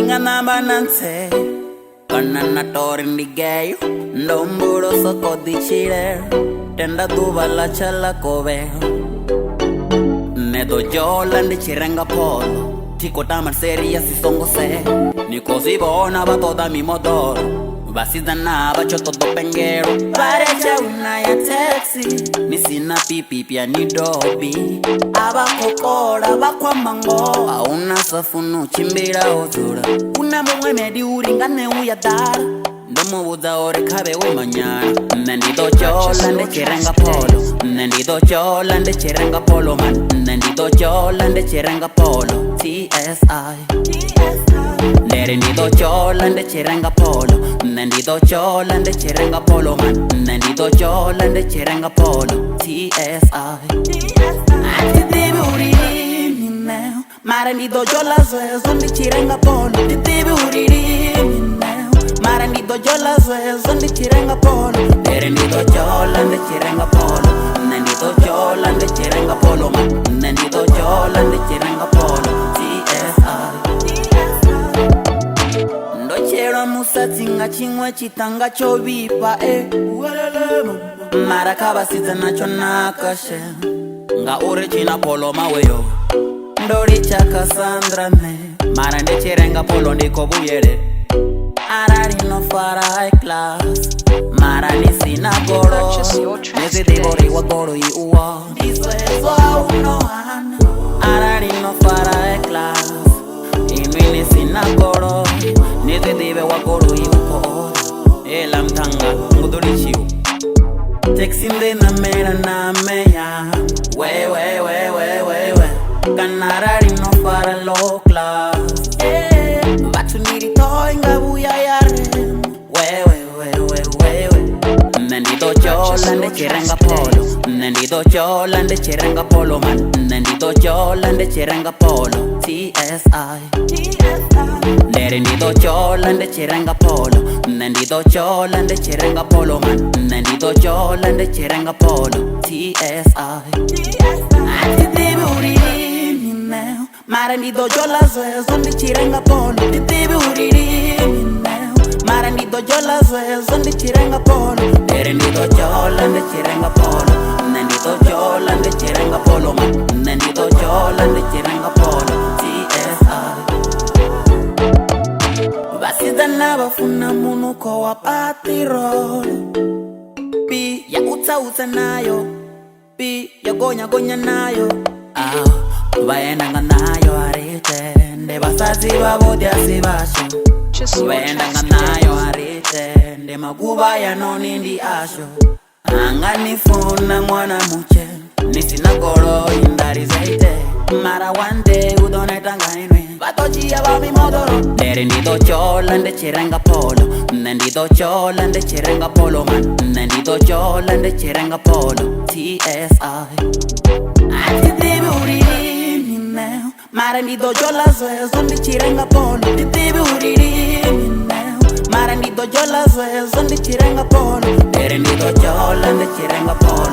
Nganamba nanse Kanana torindi gayo Ndomburo soko dichire Tenda tuvala chala kove Nedo jola ndi chirenga polo Tiko tamar seria si songo se Niko si bona ba toda mi motor Basida na ba choto do pengero Parecha una ya taxi Nisina pipi pia ni dobi Aba kokora ba kwa mango Auna safunu chimbira otura Una mwe medi uringane uya dara Ndomo buza ore kabe we manyana Nendido chola nde chirenga polo Nendido chola nde chirenga polo man Nendido chola nde chirenga polo TSI Nendido chola nde chirenga polo Nendido chola nde chirenga polo man Nendido chola nde chirenga polo TSI Atidibi uriri mineo Marendido chola zwezo nde chirenga polo Atidibi uriri mineo Marendido chola zwezo nde chirenga polo Nendido chola nde chirenga polo Nendido chola nde chirenga polo man Nendido chola nde chirenga polo TSI Ndochero musatinga chimwe chitanga chovipa Marakaba sita nacho nakashe Nga ure china polo maweyo Ndori chaka Sandra me Mara nde chirenga polo ndiko buyere Arari no fara high class Mara nisina goro Nezi dibori wa goro i uwa Diso eso uno hana Arari no fara high class Inwi nisina goro Nezi dibe wa goro i uko Ela mtanga nguduri chiu Texinde na mera na meya We Kanarari no fara low class Batu niri toy nga buya yare We Nendido chola nde chirenga polo Nendido chola nde chirenga polo man Nendido chola nde chirenga polo TSI Nendido chola nde chirenga polo Nendido chola nde chirenga polo man Nendido chola nde chirenga polo TSI Atidibi uriri mineo Marendido chola zwezo nde chirenga polo Atidibi uriri mineo Marendido chola zwezo nde chirenga polo Nendido chola nde chirenga polo Nendido chola nde chirenga polo man Nendido chola nde chirenga polo TSI Basida na bafuna munuko wa patirol Pi ya uta nayo Pi ya gonya nayo Bayenanga nayo arite Nde basazi babodya sibasho Bayenanga nayo arite Nde maguba ya noni ndi asho Anga nifuna mwana muche Nisina goro indari zaite Mara one day udonetanga inwe Batochi ya bami modoro Nendido chola nde chirenga polo Nendido chola nde chirenga polo man Nendido chola nde chirenga polo TSI Atidibi uriri mineo Marendido chola zwezo nde chirenga polo Atidibi uriri mineo Marendido chola zwezo nde chirenga polo Nendido chola nde chirenga polo